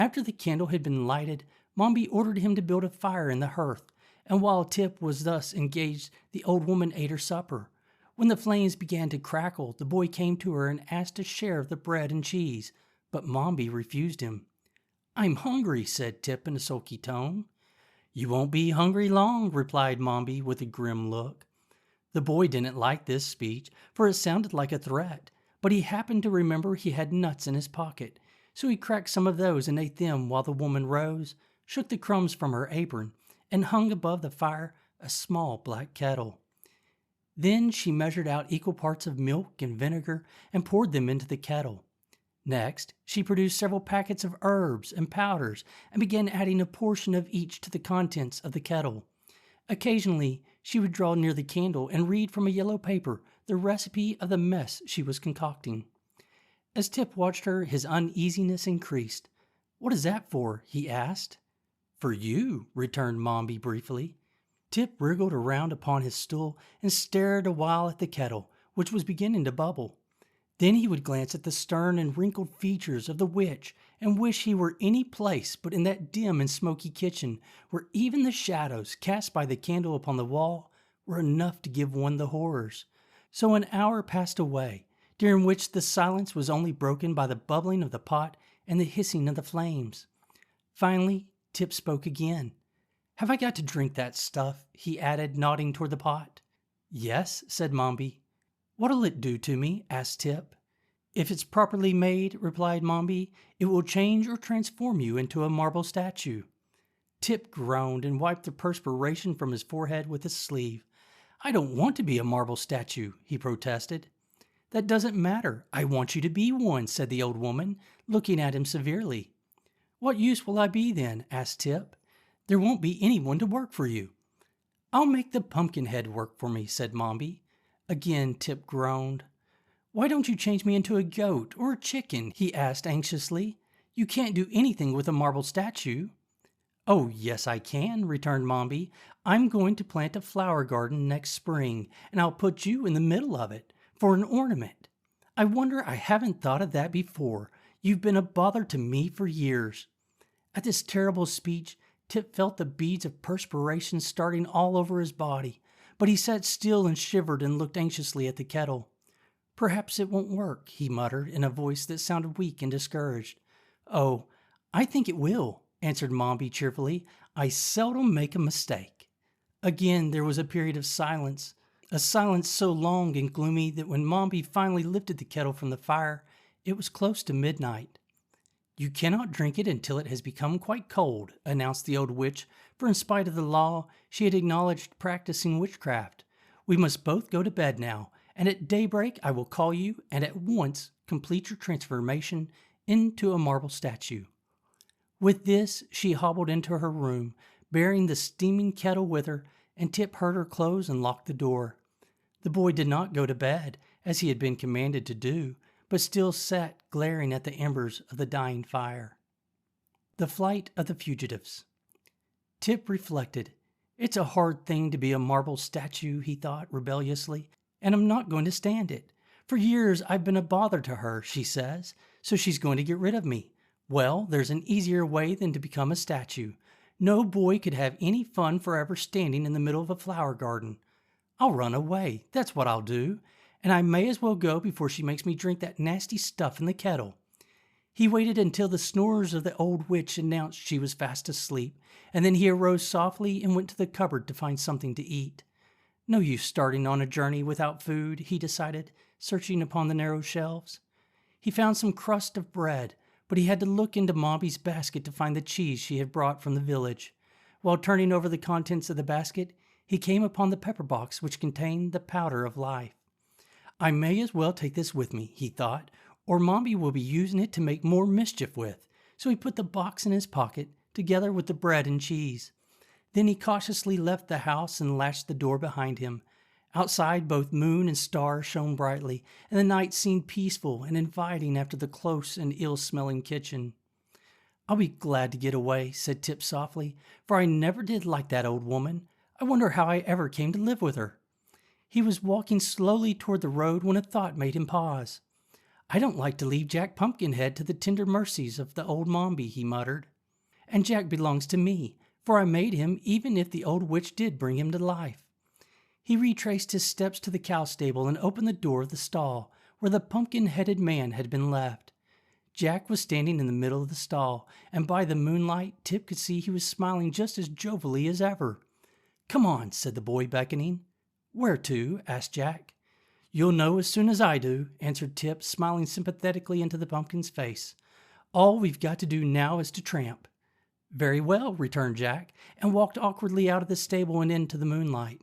After the candle had been lighted, Mombi ordered him to build a fire in the hearth, and while Tip was thus engaged, the old woman ate her supper. When the flames began to crackle, the boy came to her and asked a share of the bread and cheese, but Mombi refused him. "I'm hungry," said Tip in a sulky tone. "You won't be hungry long," replied Mombi with a grim look. The boy didn't like this speech, for it sounded like a threat, but he happened to remember he had nuts in his pocket, so he cracked some of those and ate them while the woman rose, shook the crumbs from her apron, and hung above the fire a small black kettle. Then she measured out equal parts of milk and vinegar and poured them into the kettle. Next, she produced several packets of herbs and powders and began adding a portion of each to the contents of the kettle. Occasionally, she would draw near the candle and read from a yellow paper the recipe of the mess she was concocting. As Tip watched her, his uneasiness increased. "What is that for?" he asked. "For you," returned Mombi briefly. Tip wriggled around upon his stool and stared a while at the kettle, which was beginning to bubble. Then he would glance at the stern and wrinkled features of the witch and wish he were any place but in that dim and smoky kitchen, where even the shadows cast by the candle upon the wall were enough to give one the horrors. So an hour passed away, during which the silence was only broken by the bubbling of the pot and the hissing of the flames. Finally, Tip spoke again. "Have I got to drink that stuff?" he added, nodding toward the pot. "Yes," said Mombi. "What'll it do to me?" asked Tip. "If it's properly made," replied Mombi, "it will change or transform you into a marble statue." Tip groaned and wiped the perspiration from his forehead with his sleeve. "I don't want to be a marble statue," he protested. "That doesn't matter. I want you to be one," said the old woman, looking at him severely. "What use will I be then?" asked Tip. "There won't be anyone to work for you." "I'll make the pumpkin head work for me," said Mombi. Again Tip groaned. "Why don't you change me into a goat or a chicken?" he asked anxiously. "You can't do anything with a marble statue." "Oh, yes, I can," returned Mombi. "I'm going to plant a flower garden next spring, and I'll put you in the middle of it, for an ornament. I wonder I haven't thought of that before. You've been a bother to me for years." At this terrible speech, Tip felt the beads of perspiration starting all over his body, but he sat still and shivered and looked anxiously at the kettle. "Perhaps it won't work," he muttered in a voice that sounded weak and discouraged. "Oh, I think it will," answered Mombi cheerfully. "I seldom make a mistake." Again there was a period of silence, a silence so long and gloomy that when Mombi finally lifted the kettle from the fire, it was close to midnight. "You cannot drink it until it has become quite cold," announced the old witch, for in spite of the law, she had acknowledged practicing witchcraft. "We must both go to bed now, and at daybreak I will call you and at once complete your transformation into a marble statue." With this, she hobbled into her room, bearing the steaming kettle with her, and Tip heard her close and lock the door. The boy did not go to bed, as he had been commanded to do, but still sat glaring at the embers of the dying fire. The flight of the fugitives. Tip reflected. "It's a hard thing to be a marble statue," he thought rebelliously, "and I'm not going to stand it. For years I've been a bother to her, she says, so she's going to get rid of me. Well, there's an easier way than to become a statue. No boy could have any fun forever standing in the middle of a flower garden. I'll run away, that's what I'll do, and I may as well go before she makes me drink that nasty stuff in the kettle." He waited until the snores of the old witch announced she was fast asleep, and then he arose softly and went to the cupboard to find something to eat. No use starting on a journey without food, he decided, searching upon the narrow shelves. He found some crust of bread, but he had to look into Mombi's basket to find the cheese she had brought from the village. While turning over the contents of the basket, he came upon the pepper box which contained the powder of life. "I may as well take this with me," he thought, "or Mombi will be using it to make more mischief with." So he put the box in his pocket, together with the bread and cheese. Then he cautiously left the house and latched the door behind him. Outside, both moon and stars shone brightly, and the night seemed peaceful and inviting after the close and ill-smelling kitchen. "I'll be glad to get away," said Tip softly, "for I never did like that old woman. I wonder how I ever came to live with her." He was walking slowly toward the road when a thought made him pause. I don't like to leave Jack Pumpkinhead to the tender mercies of the old Mombi, he muttered. And Jack belongs to me, for I made him even if the old witch did bring him to life. He retraced his steps to the cow stable and opened the door of the stall, where the pumpkin-headed man had been left. Jack was standing in the middle of the stall, and by the moonlight, Tip could see he was smiling just as jovially as ever. "Come on," said the boy, beckoning. "Where to?" asked Jack. "You'll know as soon as I do," answered Tip, smiling sympathetically into the pumpkin's face. "All we've got to do now is to tramp." "Very well," returned Jack, and walked awkwardly out of the stable and into the moonlight.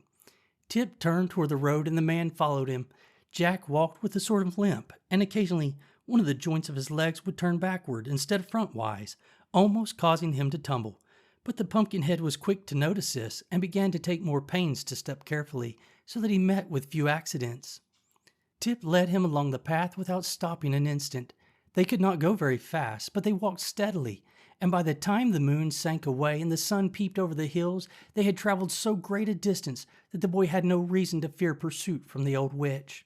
Tip turned toward the road, and the man followed him. Jack walked with a sort of limp, and occasionally one of the joints of his legs would turn backward instead of frontwise, almost causing him to tumble. But the Pumpkinhead was quick to notice this, and began to take more pains to step carefully, so that he met with few accidents. Tip led him along the path without stopping an instant. They could not go very fast, but they walked steadily, and by the time the moon sank away and the sun peeped over the hills, they had traveled so great a distance that the boy had no reason to fear pursuit from the old witch.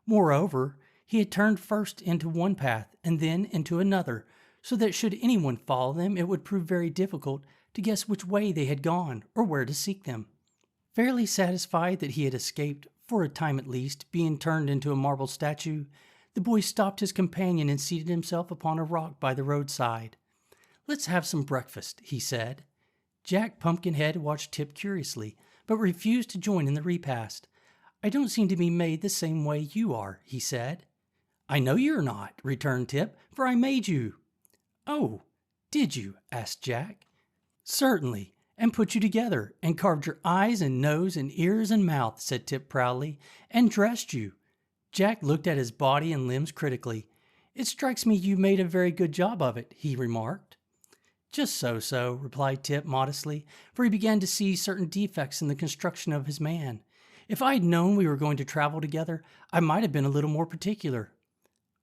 Moreover, he had turned first into one path and then into another, so that should anyone follow them, it would prove very difficult to guess which way they had gone or where to seek them. Fairly satisfied that he had escaped, for a time at least, being turned into a marble statue, the boy stopped his companion and seated himself upon a rock by the roadside. "Let's have some breakfast," he said. Jack Pumpkinhead watched Tip curiously, but refused to join in the repast. "I don't seem to be made the same way you are," he said. "I know you're not," returned Tip, "for I made you." "Oh, did you?" asked Jack. "Certainly, and put you together, and carved your eyes and nose and ears and mouth," said Tip proudly, "and dressed you." Jack looked at his body and limbs critically. "It strikes me you made a very good job of it," he remarked. "Just so," replied Tip modestly, for he began to see certain defects in the construction of his man. "If I had known we were going to travel together, I might have been a little more particular."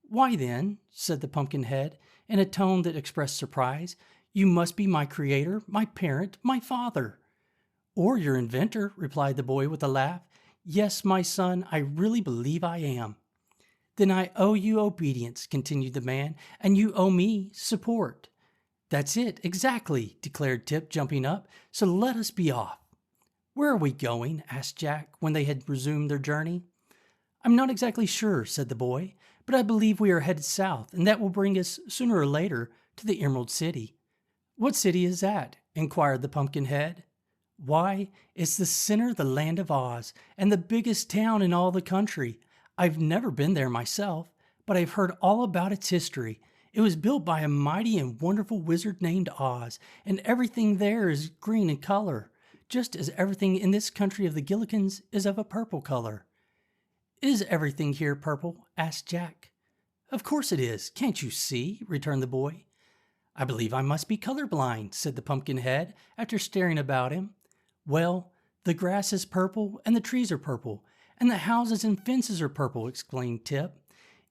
"Why then," said the Pumpkinhead, in a tone that expressed surprise, "you must be my creator, my parent, my father." "Or your inventor," replied the boy with a laugh. "Yes, my son, I really believe I am." "Then I owe you obedience," continued the man, "and you owe me support." "That's it, exactly," declared Tip, jumping up. "So let us be off." "Where are we going?" asked Jack, when they had resumed their journey. "I'm not exactly sure," said the boy, "but I believe we are headed south, and that will bring us, sooner or later, to the Emerald City." "What city is that?" inquired the Pumpkinhead. "Why, it's the center of the land of Oz, and the biggest town in all the country. I've never been there myself, but I've heard all about its history. It was built by a mighty and wonderful wizard named Oz, and everything there is green in color, just as everything in this country of the Gillikins is of a purple color." "Is everything here purple?" asked Jack. "Of course it is. Can't you see?" returned the boy. "I believe I must be colorblind," said the Pumpkinhead, after staring about him. "Well, the grass is purple, and the trees are purple, and the houses and fences are purple," exclaimed Tip.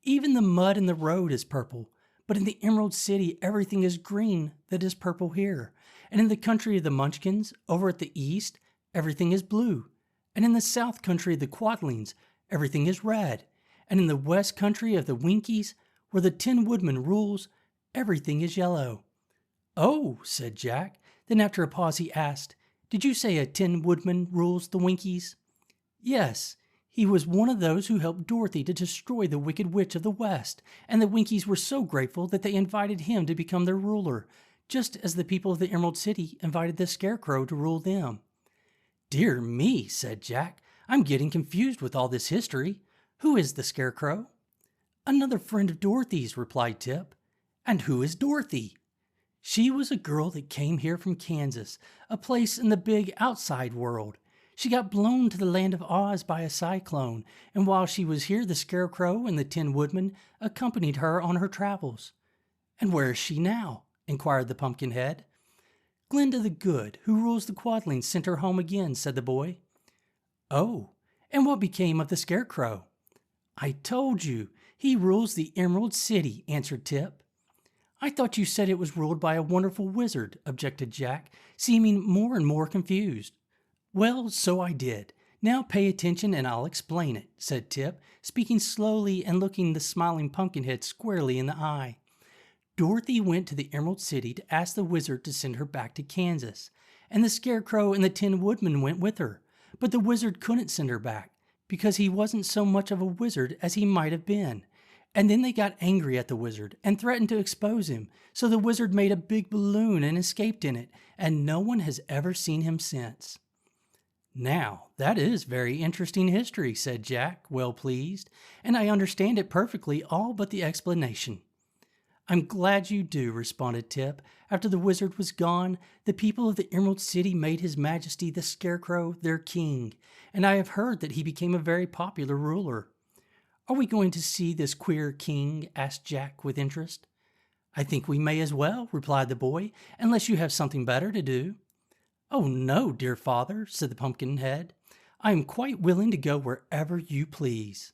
"Even the mud in the road is purple. But in the Emerald City, everything is green that is purple here. And in the country of the Munchkins, over at the east, everything is blue. And in the south country of the Quadlings, everything is red. And in the west country of the Winkies, where the Tin Woodman rules, everything is yellow." "Oh," said Jack. Then after a pause he asked, "Did you say a Tin Woodman rules the Winkies?" "Yes. He was one of those who helped Dorothy to destroy the Wicked Witch of the West, and the Winkies were so grateful that they invited him to become their ruler, just as the people of the Emerald City invited the Scarecrow to rule them." "Dear me," said Jack, "I'm getting confused with all this history. Who is the Scarecrow?" "Another friend of Dorothy's," replied Tip. "And who is Dorothy?" "She was a girl that came here from Kansas, a place in the big outside world. She got blown to the land of Oz by a cyclone, and while she was here the Scarecrow and the Tin Woodman accompanied her on her travels." "And where is she now?" inquired the Pumpkinhead. "Glinda the Good, who rules the Quadlings, sent her home again," said the boy. "Oh, and what became of the Scarecrow?" "I told you, he rules the Emerald City," answered Tip. "I thought you said it was ruled by a wonderful wizard," objected Jack, seeming more and more confused. "Well, so I did. Now pay attention and I'll explain it, said Tip, speaking slowly and looking the smiling Pumpkinhead squarely in the eye. Dorothy went to the Emerald City to ask the wizard to send her back to Kansas, and the Scarecrow and the Tin Woodman went with her. But the wizard couldn't send her back, because he wasn't so much of a wizard as he might have been. And then they got angry at the wizard and threatened to expose him, so the wizard made a big balloon and escaped in it, and no one has ever seen him since. Now, that is very interesting history, said Jack, well pleased, and I understand it perfectly, all but the explanation. I'm glad you do, responded Tip. After the wizard was gone, the people of the Emerald City made His Majesty the Scarecrow their king, and I have heard that he became a very popular ruler. Are we going to see this queer king? Asked Jack with interest. I think we may as well, replied the boy, unless you have something better to do. Oh no, dear father, said the Pumpkinhead. I am quite willing to go wherever you please.